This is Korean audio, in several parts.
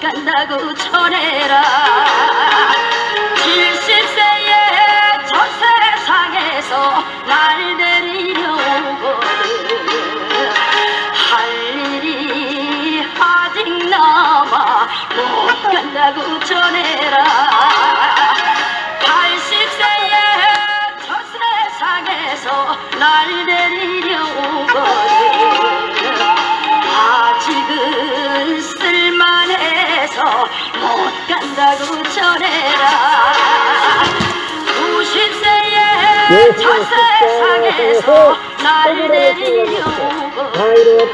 간다고 전해라. 70세에 저 세상에서 날 데리려 오거든. 할 일이 아직 남아 못 간다고 전해라. 80세에 저 세상에서 날 데리려 오거든. 아직은 쓸만해서 못 간다고 전해라. 90세에 저 세상에서 날 데리려 오거든. 다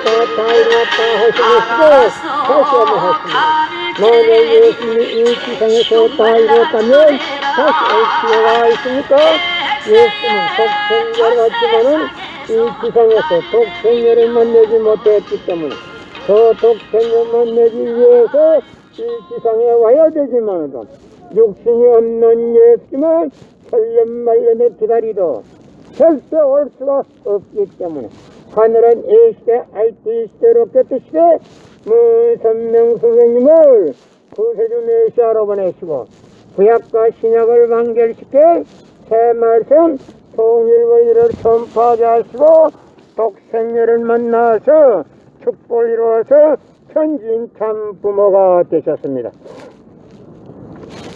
이루었다 하시면서 다시 한번 하십니다. 만약 예수님이 이 지상에서 다 이루었다면 다시 올 필요가 있습니까? 예수님은 독생자를 왔지만은 이 지상에서 독생자를 만나지 못했기 때문에 그 독생자를 만나기 위해서 이 지상에 와야 되지만은 육신이 없는 예수님은 천년만년에 기다리도 절대 올 수가 없기 때문에 하늘은 이 시대 IT 시대로 깼듯이되 문선명 선생님을 구세주 메시아로 보내시고 구약과 신약을 완결시켜 새 말씀 통일원리를 선포하게 하시고 독생녀를 만나서 축복을 이루어서 천진 참 부모가 되셨습니다.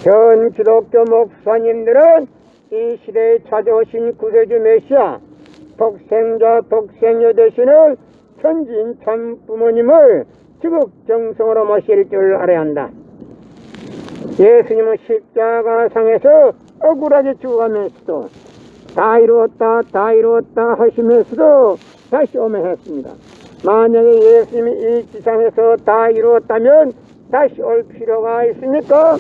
전 기독교 목사님들은 이 시대에 찾아오신 구세주 메시아 독생자 독생녀 되시는 천진 참 부모님을 지극정성으로 모실 줄 알아야 한다. 예수님은 십자가상에서 억울하게 죽어가면서도 다 이루었다 하시면서도 다시 오면 했습니다. 만약에 예수님이 이 지상에서 다 이루었다면 다시 올 필요가 있습니까?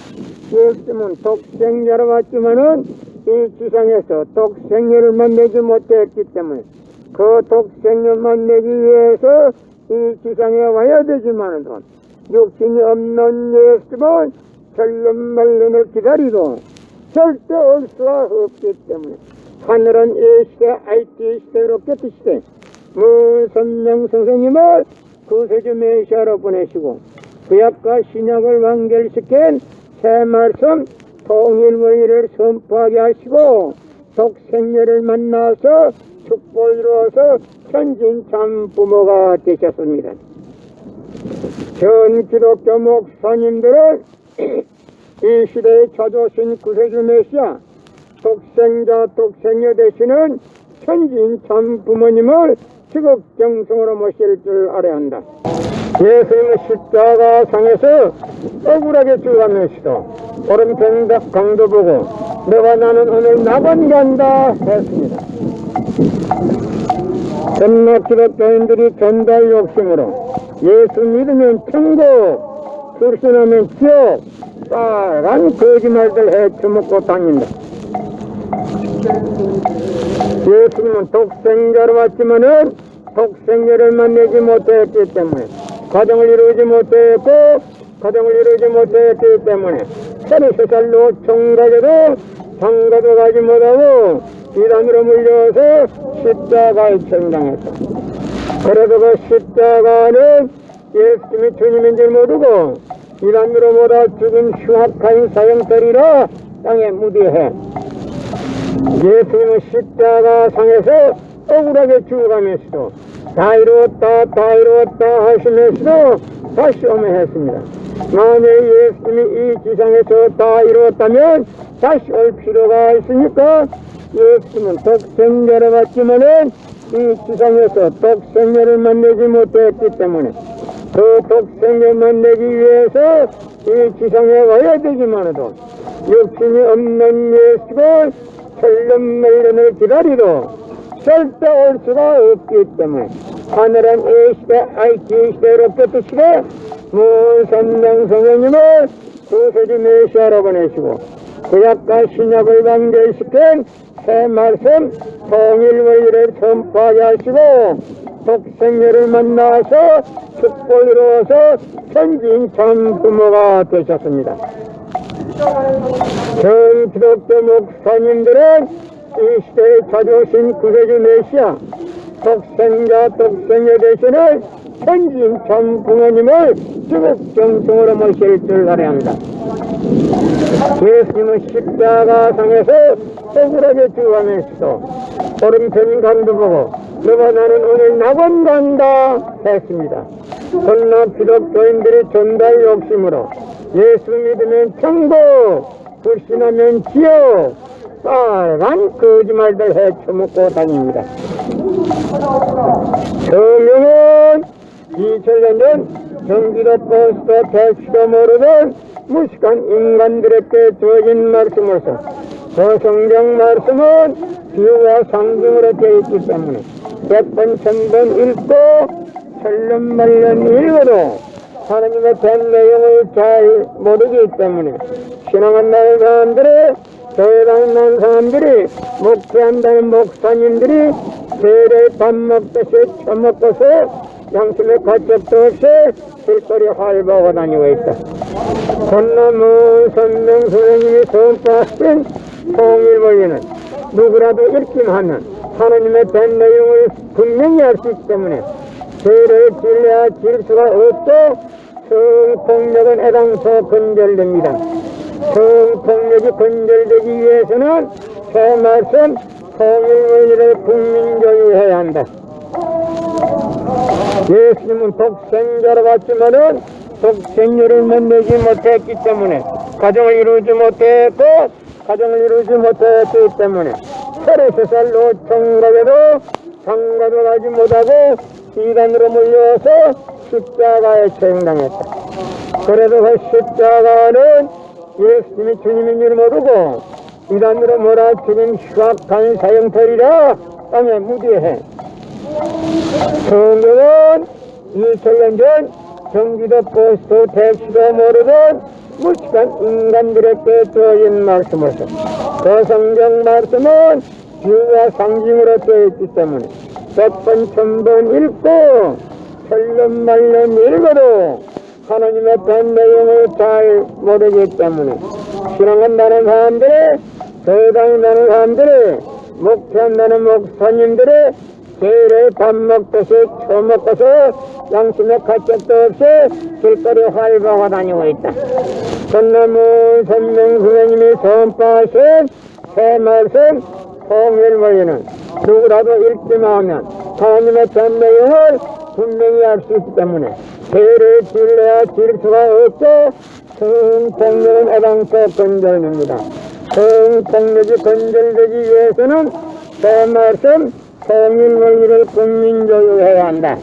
예수님은 독생자로 왔지만은 이 지상에서 독생녀를 만나지 못했기 때문에 그 독생녀 만나기 위해서 이 지상에 와야 되지만은 육신이 없는 예수님은 천년만년을 기다리도 절대 올 수가 없기 때문에 하늘은 이 시대 IT 시대로 깼듯이 문선명 선생님을 구세주 메시아로 보내시고 구약과 신약을 완결시킨 새 말씀 통일원리를 선포하게 하시고 독생녀를 만나서 축복을 이루어서 천진 참 부모가 되셨습니다. 전 기독교 목사님들은 이 시대에 찾아오신 구세주 메시아 독생자 독생녀 되시는 천진 참 부모님을 지극정성으로 모실 줄 알아야 한다. 예수님은 십자가상에서 억울하게 죽어가면서도 오른편 강도 보고 내가 나는 오늘 낙원 간다 했습니다. 전날 기독교인들이 전달 욕심으로 예수 믿으면 천국, 불신하면 지옥, 빨간 거짓말들 해쳐먹고 다닌다. 예수님은 독생자로 왔지만은 독생자를 만나지 못했기 때문에 가정을 이루지 못했기 때문에 33살로 총각에도 장가도 가지 못하고 이단으로 물려서 십자가에 처형당했다. 그래도 그 십자가는 예수님이 주님인 줄 모르고 이단으로 몰아 죽은 흉악한 사형터리라 땅에 무디해 예수님은 십자가상에서 억울하게 죽어가면서도 다 이루었다 하시면서도 다시 오면 했습니다. 만약 예수님이 이 지상에서 다 이루었다면 다시 올 필요가 있습니까? 예수님은 독생자로 왔지만은 이 지상에서 독생자를 만나지 못했기 때문에 그 독생자를 만나기 위해서 이 지상에 와야 되지만도 육신이 없는 예수를 천년만년을 기다리도 절대 올 수가 없기 때문에 하늘은 이 시대 IT 시대로 깼듯이되 문선명 선생님을 구세주 메시아로 보내시고 구약과 신약을 완결시킨 새 말씀 통일원리를 선포하게 하시고 독생녀를 만나서 축복을 이루어서 천진 참 부모가 되셨습니다. 전 기독교 목사님들은 이 시대에 찾아오신 구세주 메시아 독생자 독생녀 되시는 천지인 참 부모님을 주국정승으로 모실 줄 알아야 예수님은 십자가상에서 억울하게 죽어가면서도 오른편 강도 보고 너가 나는 오늘 낙원 간다 했습니다. 그러나 기독교인들이 전달 욕심으로 예수 믿으면 천국, 불신하면 지옥, 빨간 거짓말들 해쳐먹고 다닙니다. 성령은 2000년 전 경기도 버스도 택시도 모르던 무식한 인간들에게 주어진 말씀으로서 그 성경 말씀은 비유와 상징으로 되어 있기 때문에 100번 1000번 읽고 설련말년 읽어도 하나님의 된 내용을 잘 모르기 때문에 신앙한다는 사람들이, 교회다니는 사람들이, 목회한다는 목사님들이 세례 밥 먹듯이 처먹고서 양심의 가책도 없이 길거리 활보하고 다니고 있다. 전나무 선명 선생님이 선포하신 통일본리는 누구라도 읽기만 하면 하나님의 된 내용을 분명히 알 수 있기 때문에 죄를 질려야 질 수가 없고 성폭력은 애당초 건절됩니다. 성폭력이 건절되기 위해서는 새 말씀 통일본리를 국민교육해야 한다. 예수님은 독생자로 왔지만은 독생녀를 만나지 못했기 때문에 가정을 이루지 못했고 가정을 이루지 못했기 때문에 33살 노총각에도 장가도 가지 못하고 이단으로 몰려서 십자가에 처형당했다. 그래도 그 십자가는 예수님이 주님인 줄 모르고 이단으로 몰아치긴 흉악한 사형터리라 하며 무죄해. 성경은 2000년 전 경기도 버스도 택시도 모르던 무식한 인간들에게 주어진 말씀으로서 그 성경 말씀은 비유와 상징으로 되어 있기 때문에 100번 1000번 읽고 설련말년 읽어도 하나님의 된 내용을 잘 모르기 때문에 신앙한다는 사람들이, 교회다닌다는 사람들이, 목회한다는 목사님들이 세례 밥 먹듯이 처먹고서 양심의 가책도 없이 길거리 활보하고 다니고 있다. 전나무 선명 선생님이 선포하신 새 말씀 통일본리는 누구라도 읽기만 하면 하나님의 전 내용을 분명히 알 수 있기 때문에 죄를 질러야 질 수가 없고 성폭력은 애당초 건절됩니다. 성폭력이 건절되기 위해서는 새 말씀 통일본리를 국민교육해야 한다.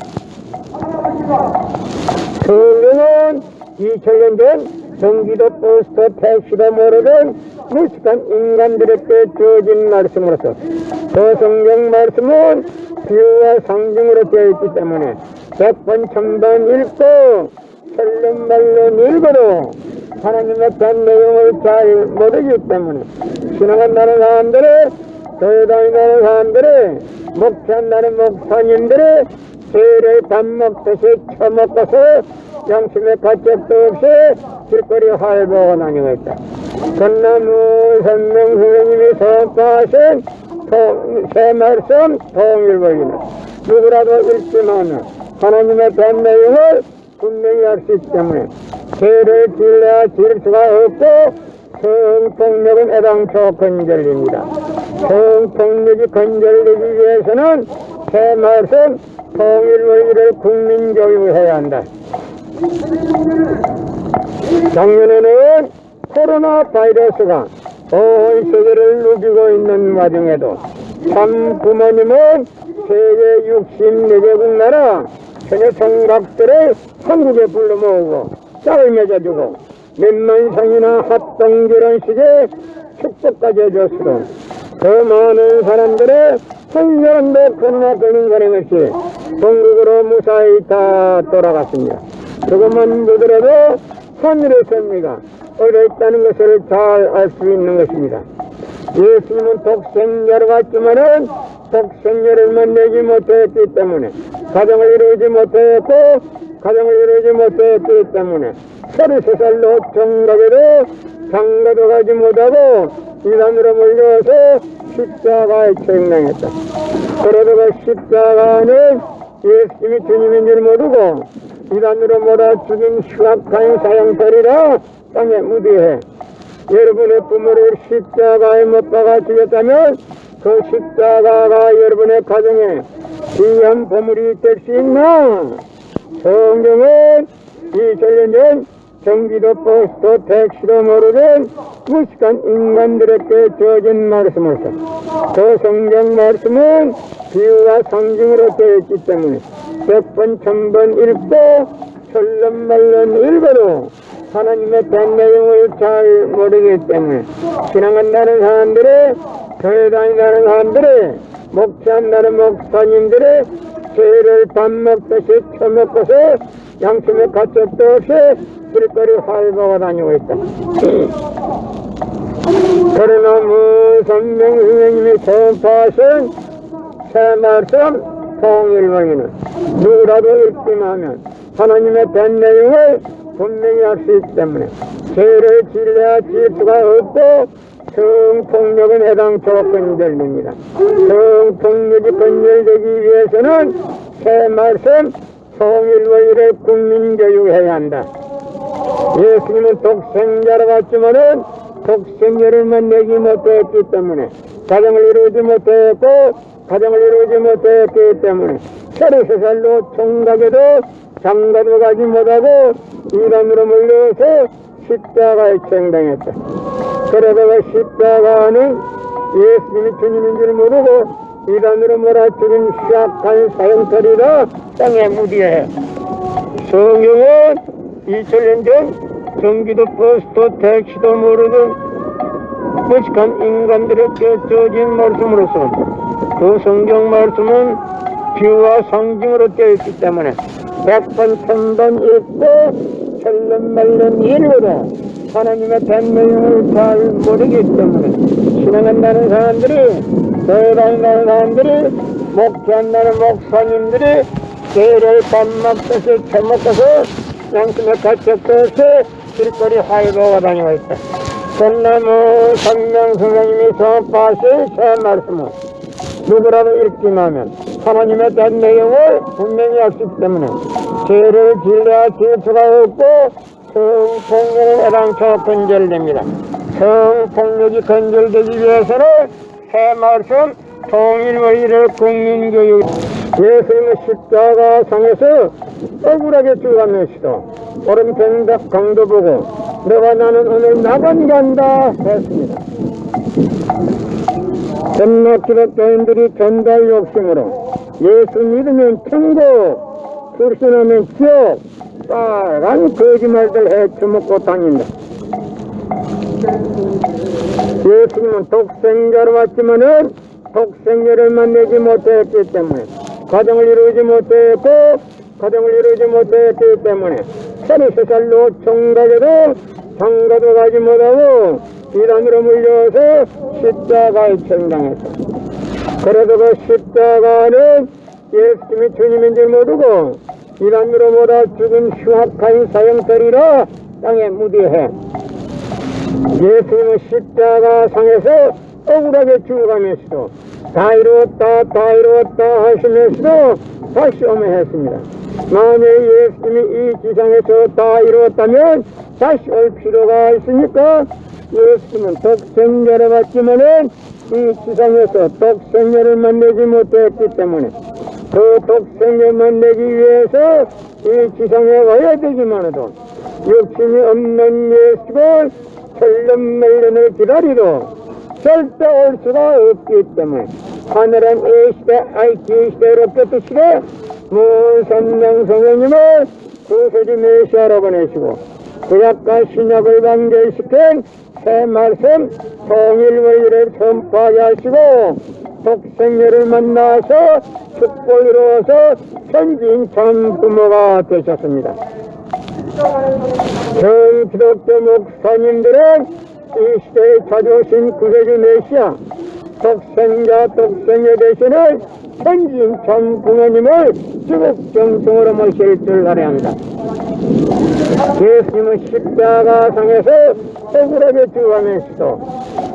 성경은 2000년 전 경기도 버스도 택시도 모르던 무식한 인간들에게 주어진 말씀으로서 그 성경 말씀은 비유와 상징으로 되어 있기 때문에 100번 1000번 읽고 설련말년 읽어도 하나님의 된 내용을 잘 모르기 때문에 신앙한다는 사람들이, 교회다니는 사람들이, 목회한다는 목사님들이 세례 밥 먹듯이 처먹고서 양심의 가책도 없이 길거리 활보하고 다니고 있다. 전나무 선명 선생님이 선포하신 새 말씀 통일본리는 누구라도 읽기만 하면 하나님의 된 내용을 분명히 알 수 있기 때문에 죄를 질러야 질 수가 없고 성폭력은 애당초 건절입니다. 성폭력이 건절되기 위해서는 새 말씀 통일본리를 국민교육해야 한다. 작년에는 코로나 바이러스가 온 세계를 누비고 있는 와중에도 참 부모님은 세계 64개국 나라 전혀 총각들을 한국에 불러 모으고 짝을 맺어주고 몇만 성이나 합동 결혼식에 축복까지 해줬어도 더 많은 사람들의 한 사람도 코로나 걸린 사람 없이 본국으로 무사히 다 돌아갔습니다. 조금만 보더라도 하늘의 섭리가 어디에 있다는 것을 잘 알 수 있는 것입니다. 예수님은 독생자로 왔지만은 독생자를 만나지 못했기 때문에 가정을 이루지 못했고 가정을 이루지 못했기 때문에 33살 노총각에도 장가도 가지 못하고 이단으로 몰려서 십자가에 처형당했다. 그래도 그 십자가는 예수님이 주님인 줄 모르고 이단으로 몰아죽인 흉악한 사형살이라 땅에 무디해 여러분의 부모를 십자가에 못 박아 죽였다면 그 십자가가 여러분의 가정에 귀한 보물이 될 수 있나? 성경은 2000년 전 경기도 포스트 택시도 모르는 무식한 인간들에게 주어진 말씀으로서 그 성경 말씀은 비유와 상징으로 되어 있기 때문에 100번 1000번 읽고 철름말름 읽어도 하나님의 된 내용을 잘 모르기 때문에 신앙한다는 사람들의 교회 다닌다는 사람들의 목회한다는 목사님들의 죄를 밥 먹듯이 처먹고서 양심의 가책도 없이 길거리 활보가 다니고 있다. 그러나 무선명 선생님이 선포하신 새 말씀 통일왕에는 누구라도 읽기만 하면 하나님의 된 내용을 분명히 할 수 있기 때문에 죄를 진리할 질투가 없고 성폭력은 해당토 건절됩니다. 성폭력이 건절되기 위해서는 새 말씀 통일원리를 국민교육해야 한다. 예수님은 독생자로 왔지만은 독생자를만 내지 못했기 때문에 가정을 이루지 못했고 가정을 이루지 못했기 때문에 33살로 총각에도 장가도 가지 못하고 이단으로 몰려서 십자가에 청당했다. 그러다가 십자가는 예수님이 주님인 줄 모르고 이단으로 몰아죽인 흉악한 사형살이라 땅에 무디해. 성경은 2000년 전 경기도 포스트 택시도 모르는 무식한 인간들에게 주어진 말씀으로서 그 성경 말씀은 비유와 상징으로 되어 있기 때문에 100번 1000번 읽고 철름말름 읽어도 하나님의 된 내용을 잘 모르기 때문에 신앙한다는 사람들이 교회다닌다는 사람들이 목회한다는 목사님들이 죄를 밥 먹듯이 처먹고서 양심의 가책도 없이 길거리 활보가 다니고 있다. 전나무 성령 선생님이 선포하신 새 말씀은 누구라도 읽기만 하면 하나님의 된 내용을 분명히 알 수 있기 때문에 죄를 진리할 질투가 없고 성폭력은 애당초 건절됩니다. 성폭력이 건절되기 위해서는 새 말씀 통일원리를 국민교육 예수님의 십자가 상에서 억울하게 죽어가면서도 오른편 강도 보고 너와 나는 오늘 낙원 간다 했습니다. 전나 기독교인들이 전달 욕심으로 예수 믿으면 천국, 불신하면 지옥, 빨간 거짓말들 해쳐먹고 다닌다. 예수님은 독생자로 왔지만은 독생자를 만나지 못했기 때문에 가정을 이루지 못했고 가정을 이루지 못했기 때문에 33살로 총각에도 장가도 가지 못하고 이단으로 물려서 십자가에 청당했다. 그래도 그 십자가는 예수님이 주님인 줄 모르고 이단으로 몰아 죽은 흉악한 사형살이라 땅에 무디해. 예수님은 십자가 상에서 억울하게 죽어가면서도 다 이루었다 하시면서도 다시 오매했습니다. 만약 예수님이 이 지상에서 다 이루었다면 다시 올 필요가 있습니까? 예수님은 독생자를 받지만은 이 지상에서 독생자를 만나지 못했기 때문에 그 독생자를 만나기 위해서 이 지상에 와야 되지만도 욕심이 없는 예수를 철름말름을 기다리도 절대 올 수가 없기 때문에 하늘은 이 시대, IT 시대로 뺏으시되 무선명 선생님을 구세주 메시아로 보내시고 구약과 신약을 관계시킨 새 말씀 통일원리를 선포하게 하시고 독생자를 만나서 축복을 이루어서 천진 참 부모가 되셨습니다. 전 기독교 목사님들은 이 시대에 찾아오신 구세주 메시아 독생자 대신에 천진 참 부모님을 지극정성으로 모실 줄 알아야 합니다. 예수님은 십자가상에서 억울하게 죽어가면서도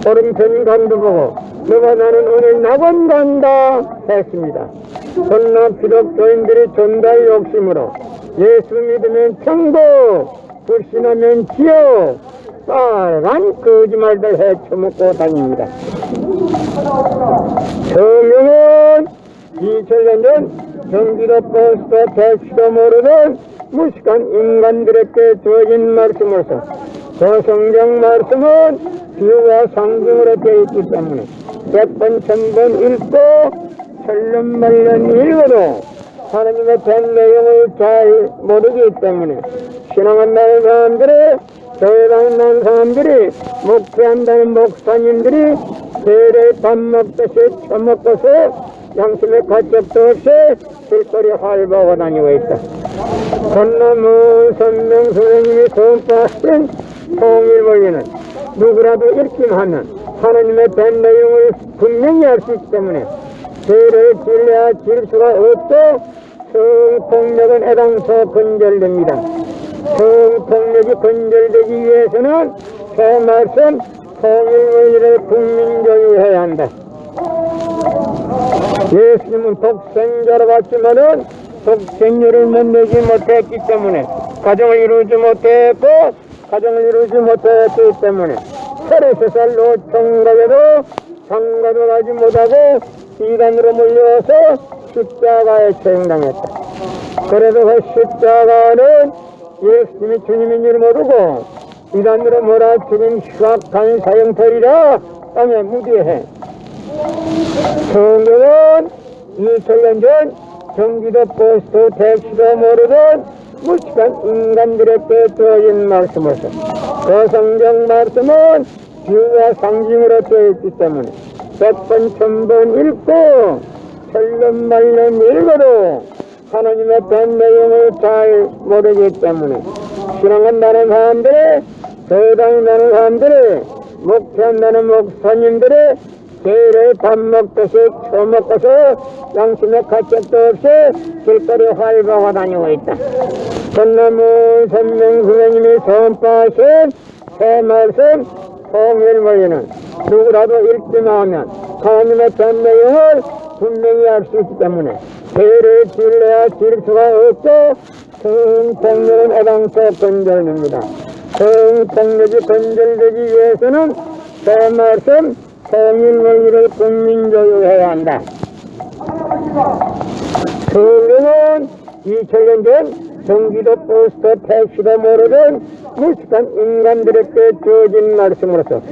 오른편 강도 보고 너가 나는 오늘 낙원 간다 했습니다. 그러나 기독교인들이 전달 욕심으로 예수 믿으면 천국, 불신하면 지옥, 빨간 거짓말들 해쳐먹고 다닙니다. 성령은 2000년 전 경기도 버스도 택시도 모르는 무식한 인간들에게 주어진 말씀으로서 그 성경 말씀은 비유와 상징으로 되어 있기 때문에 100번 1000번 읽고 설련말년 읽어도 하나님의 된 내용을 잘 모르기 때문에 신앙한다는 사람들이, 교회다니는 사람들이, 목회한다는 목사님들이 세례 밥 먹듯이 처먹고서 양심의 가책도 없이 길거리 활보하고 다니고 있다. 전나무 선명 선생님이 선포하신 통일본리는 누구라도 읽기만 하면 하나님의 된 내용을 분명히 알 수 있기 때문에 죄를 진리와 질수가 없고 성폭력은 애당초 근절됩니다. 성폭력이 근절되기 위해서는 새 말씀 통일본리를 국민교육해야 한다. 예수님은 독생자로 왔지만은 독생녀를 만나지 못했기 때문에 가정을 이루지 못했고 가정을 이루지 못했기 때문에 33살로 총각에도 장가도 가지 못하고 이단으로 몰려와서 십자가에 처형당했다. 그래도 그 십자가는 예수님이 주님인 줄 모르고 이단으로 몰아치긴 흉악한 사형터리라 땅에 무디해. 성경은 2000년 전 경기도 버스도 택시도 모르던 무식한 인간들에게 주어진 말씀으로서 그 성경 말씀은 비유와 상징으로 되어 있기 때문에 100번 1000번 읽고 설련말년 읽어도 하나님의 된 내용을 잘 모르기 때문에 신앙한다는 사람들이, 교회다닌다는 사람들이, 목회한다는 목사님들이 죄를 밥 먹듯이 처먹고서 양심의 가책도 없이 길거리 활보하고 다니고 있다. 전나무 선명 선생님이 선포하신 새 말씀 통일본리는 누구라도 읽기만 하면 하나님의 된 내용을 분명히 알 수 있기 때문에 죄를 진리와 질수가 없고 성폭력은 애당초 근절됩니다. 성폭력이 근절되기 위해서는 새 말씀 통일본리를 국민교육해야 한다. 성경은 2000년 전 경기도 버스도 택시도 모르던 무식한 인간들에게 주어진 말씀으로서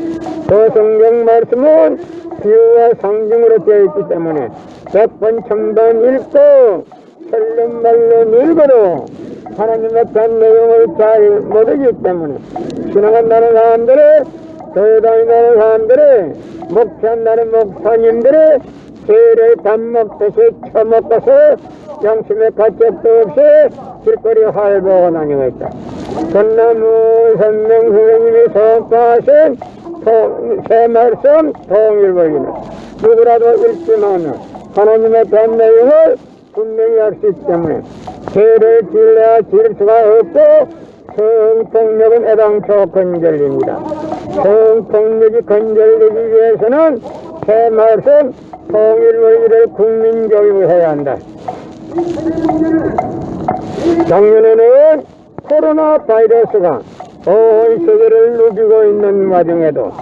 그 성경 말씀은 비유와 상징으로 되어 있기 때문에 100번 1000번 읽고 설련말년 읽어도 하나님의 된 내용을 잘 모르기 때문에 신앙한다는 사람들이, 교회다니는 사람들이, 목회한다는 목사님들이 죄를 밥 먹듯이 처먹고서 양심의 가책도 없이 길거리 활보하고 다니고 있다. 전나무 선명 선생님이 선포하신 새 말씀 통일본리는 누구라도 읽기만 하면 하나님의 된 내용을 분명히 알 수 있기 때문에 죄를 진리와 질수가 없고 성폭력은 애당초 근절됩니다. 성폭력이 근절되기 위해서는 새 말씀 통일본리를 국민교육해야 한다. 작년에는 코로나 바이러스가 온 세계를 누비고 있는 와중에도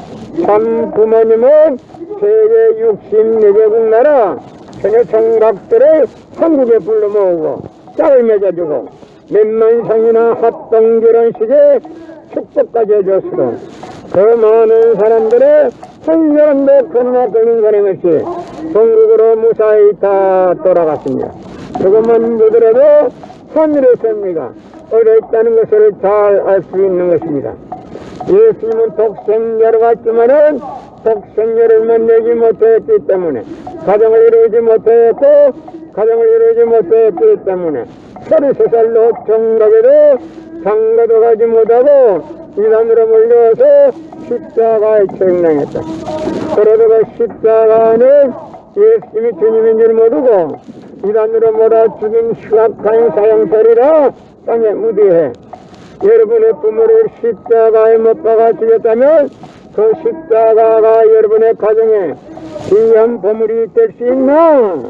참 부모님은 세계 64개국 나라 처녀 총각들을 한국에 불러 모으고 짝을 맺어주고 몇만 성이나 합동 결혼식에 축복까지 해줬으로 그 많은 사람들의 한 사람도 코로나 걸린 사람 없이 전국으로 무사히 다 돌아갔습니다. 그것만 보더라도 하늘의 섭리가 어디에 있다는 것을 잘 알 수 있는 것입니다. 예수님은 독생자로 갔지만은 독생자를 만나지 못했기 때문에 가정을 이루지 못했기 때문에 33살로 총각에도 장가도 가지 못하고 이단으로 몰려와서 십자가에 처형당했다. 그래도 그 십자가는 예수님이 주님인 줄 모르고 이단으로 몰아 죽인 흉악한 사형살이라 땅에 무디해. 여러분의 부모를 십자가에 못 박아 죽였다면 그 십자가가 여러분의 가정에 귀한 보물이 될 수 있나?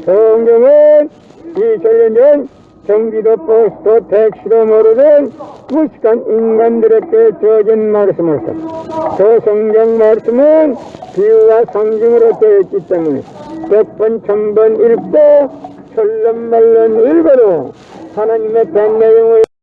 성경은 2000년 전 경기도 버스도 택시도 모르는 무식한 인간들에게 주어진 말씀으로서 그 성경 말씀은 비유와 상징으로 되어 있기 때문에 100번 1000번 읽고 철름말름 읽어도 하나님의 된 내용을